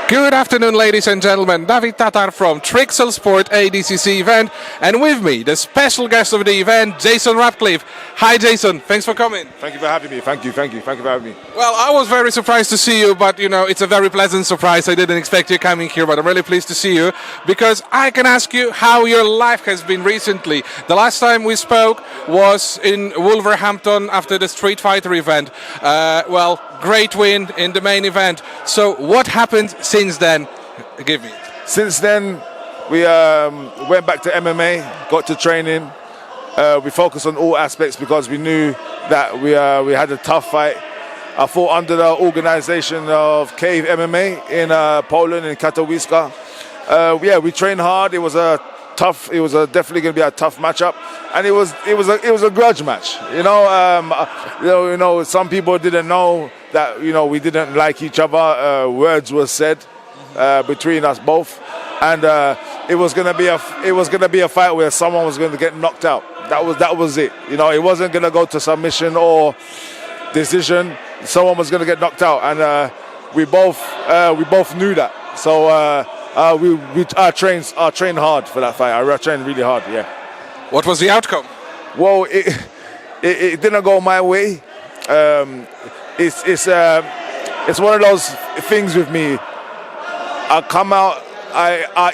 Good afternoon, ladies and gentlemen. David Tatar from Trixel Sport ADCC event, and with me, the special guest of the event, Jason Radcliffe. Hi, Jason. Thanks for coming. Thank you for having me. Thank you for having me. Well, I was very surprised to see you, but it's a very pleasant surprise. I didn't expect you coming here, but I'm really pleased to see you because I can ask you how your life has been recently. The last time we spoke was in Wolverhampton after the Street Fighter event. Great win in the main event. So what happened since then? Give me. Since then, we went back to MMA, got to training. We focused on all aspects because we knew that we had a tough fight. I fought under the organization of Cave MMA in Poland, in Katowice. We trained hard. It was definitely going to be a tough matchup, and it was a grudge match. Some people didn't know that we didn't like each other. Words were said between us both, and it was going to be a fight where someone was going to get knocked out. That was it. It wasn't going to go to submission or decision. Someone was going to get knocked out, and we both knew that. So I trained hard for that fight. I trained really hard. Yeah. What was the outcome? Well, it didn't go my way. It's one of those things with me. I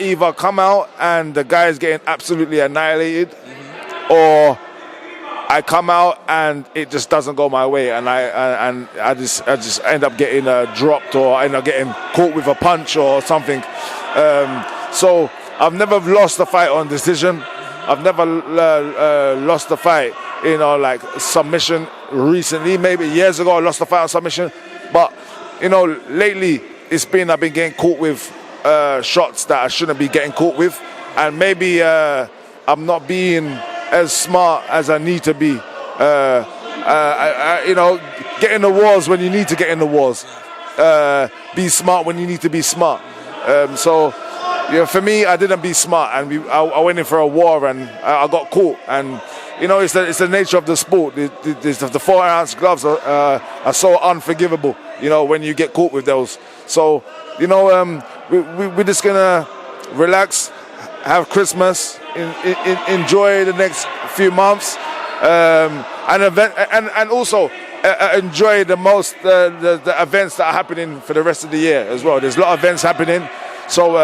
either come out and the guy is getting absolutely annihilated, or I come out and it just doesn't go my way, and I just end up getting dropped, or I end up getting caught with a punch or something. So I've never lost a fight on decision. I've never lost a fight, like submission recently. Maybe years ago I lost a fight on submission, but lately I've been getting caught with shots that I shouldn't be getting caught with, and maybe I'm not being as smart as I need to be. Get in the wars when you need to get in the wars. Be smart when you need to be smart. For me, I didn't be smart, and I went in for a war, and I got caught. And it's the nature of the sport. The 4-ounce gloves are so unforgivable. When you get caught with those. So we're just gonna relax, have Christmas, enjoy the next few months, and also enjoy the events that are happening for the rest of the year as well. There's a lot of events happening, so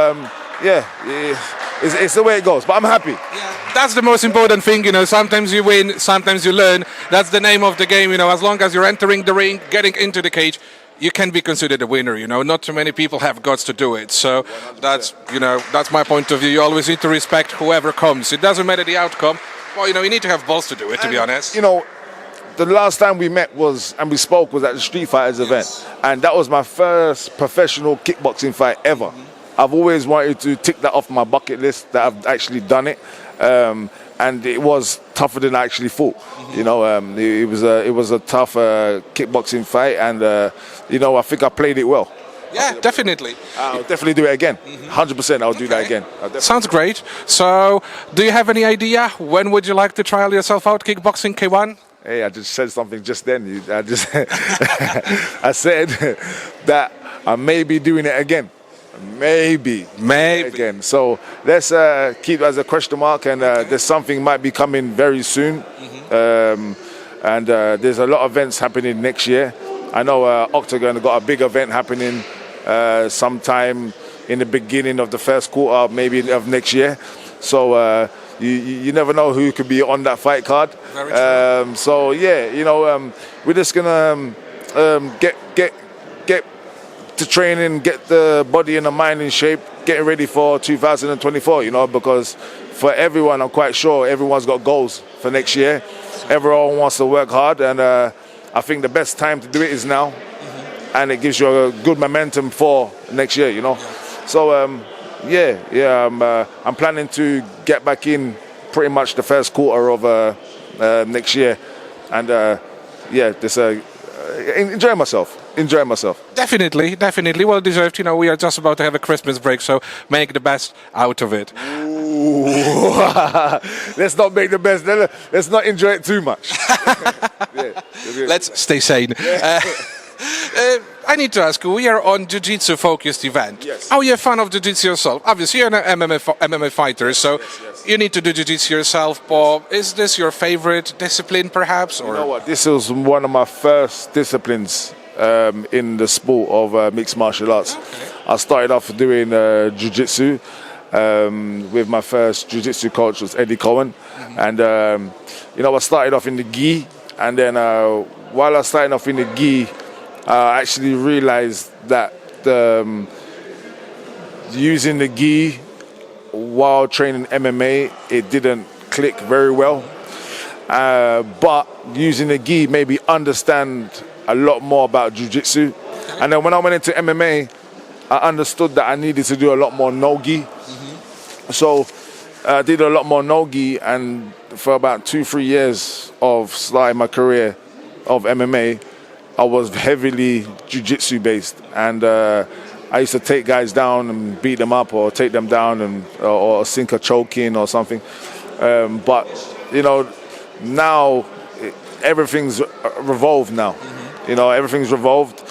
it's the way it goes. But I'm happy. Yeah, that's the most important thing. Sometimes you win, sometimes you learn. That's the name of the game. As long as you're entering the ring, getting into the cage, you can be considered a winner. Not too many people have guts to do it. So 100%. That's my point of view. You always need to respect whoever comes. It doesn't matter the outcome. Well, you need to have balls to do it, to be honest. The last time we met and we spoke was at the Street Fighters event, and that was my first professional kickboxing fight ever. I've always wanted to tick that off my bucket list that I've actually done it, and it was tougher than I actually thought. It was a tough kickboxing fight, and I think I played it well. Yeah, definitely. I'll definitely do it again. 100%. I'll do that again. Sounds great. So, do you have any idea when would you like to trial yourself out kickboxing K1? Hey, I just said something just then. I said that I may be doing it again. Maybe again. So let's keep it as a question mark, and there's something might be coming very soon. And there's a lot of events happening next year. I know Octagon got a big event happening sometime in the beginning of the first quarter, maybe of next year. So you never know who could be on that fight card. Very true. So we're just gonna get to training, get the body and the mind in shape, getting ready for 2024. Because for everyone, I'm quite sure everyone's got goals for next year. Everyone wants to work hard, and I think the best time to do it is now, and it gives you a good momentum for next year. So I'm planning to get back in pretty much the first quarter of next year, and just enjoy myself. Definitely. Well deserved. We are just about to have a Christmas break, so make the best out of it. Let's not make the best. Let's not enjoy it too much. Let's stay sane. I need to ask you, we are on Jiu-Jitsu focused event. Yes. Are you a fan of Jiu-Jitsu yourself? Obviously, you're an MMA fighter, so you need to do Jiu-Jitsu yourself, but is this your favorite discipline, perhaps? Or? You know what? This was one of my first disciplines in the sport of mixed martial arts. Okay. I started off doing jiu-jitsu with my first jiu-jitsu coach was Eddie Cohen. And, you know, I started off in the gi. And then while I started off in the gi, I actually realized that using the gi while training MMA, it didn't click very well. But using the gi made me understand a lot more about jiu-jitsu. And then when I went into MMA, I understood that I needed to do a lot more no-gi. So I did a lot more no-gi, and for about 2-3 years of starting my career of MMA, I was heavily jiu-jitsu based. And I used to take guys down and beat them up or take them down and or sink a choke in or something. But, you know, now everything's revolved now. You know, everything's revolved.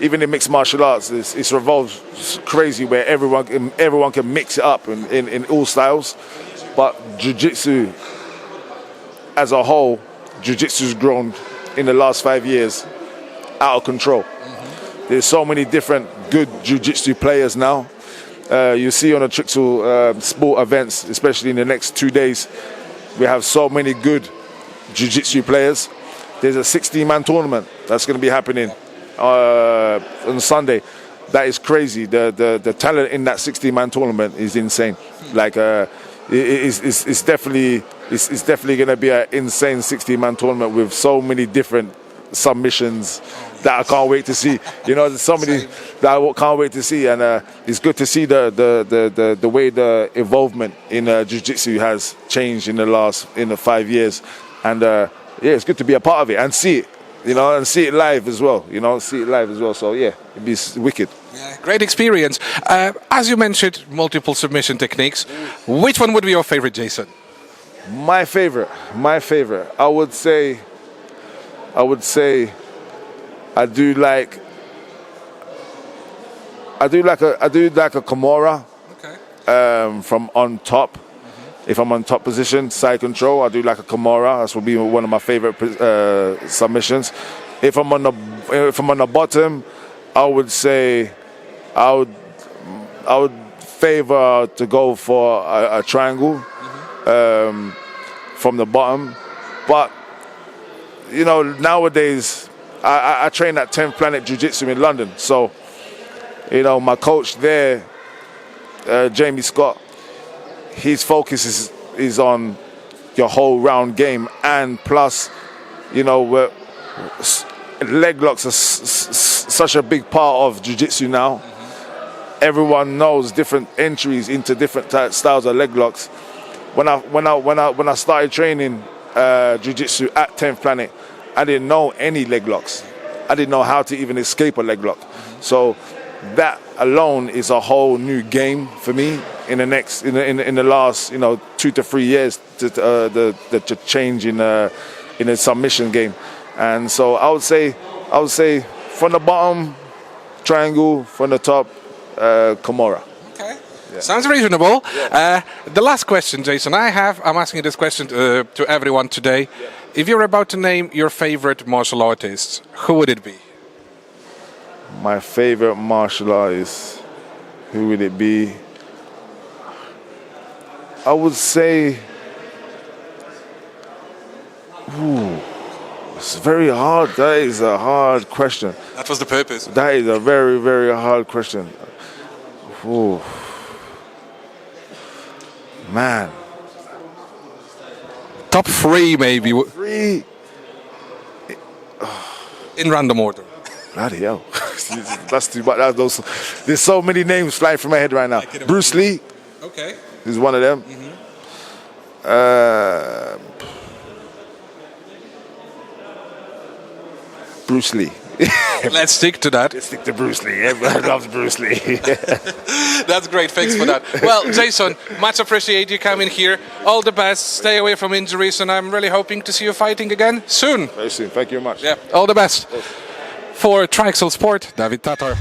Even in mixed martial arts, it's revolved crazy where everyone can mix it up in all styles. But jiu-jitsu as a whole, jiu-jitsu's grown in the last 5 years out of control. There's so many different good jiu-jitsu players now. You see on the Trixel sport events, especially in the next 2 days, we have so many good jiu-jitsu players. There's a 16-man tournament that's going to be happening on Sunday. That is crazy. The talent in that 16-man tournament is insane. Like it's definitely going to be an insane 16-man tournament with so many different submissions that I can't wait to see. You know, there's so many that I can't wait to see, and it's good to see the way the involvement in jiu-jitsu has changed in the 5 years, and yeah, it's good to be a part of it and see it. You know, and see it live as well. You know, see it live as well. So yeah, it'd be wicked. Yeah, great experience. As you mentioned, multiple submission techniques. Which one would be your favorite, Jason? My favorite. I would say I do like a Kimura. Okay. From on top. If I'm on top position, side control, I do like a Kimura. That would be one of my favorite submissions. If I'm on the bottom, I would say I would favor to go for a triangle from the bottom. But you know, nowadays I train at 10th Planet Jiu-Jitsu in London. So you know, my coach there, Jamie Scott, his focus is on your whole round game, and plus, you know, leg locks are such a big part of jiu-jitsu now. Everyone knows different entries into different styles of leg locks. When I started training jiu-jitsu at 10th Planet, I didn't know any leg locks. I didn't know how to even escape a leg lock. So that alone is a whole new game for me in the last 2 to 3 years, the change in the submission game. And so I would say from the bottom, triangle, from the top, Kimura. Okay. Yeah. Sounds reasonable. Yeah. The last question, Jason, I'm asking you this question to everyone today. Yeah. If you're about to name your favorite martial artist, who would it be? My favorite martial artist, who would it be? I would say, it's very hard. That is a hard question. That was the purpose. That is a very, very hard question. Ooh. Man. Top 3 maybe. 3? In random order. Bloody hell. That's too much. There's so many names flying from my head right now. Bruce Lee. Okay. Is one of them. Bruce Lee. Let's stick to that. Let's stick to Bruce Lee. Everyone loves Bruce Lee. That's great. Thanks for that. Well, Jason, much appreciate you coming here. All the best. Stay away from injuries, and I'm really hoping to see you fighting again soon. Very soon. Thank you very much. Yeah. All the best. For Trixel Sport, David Tatar.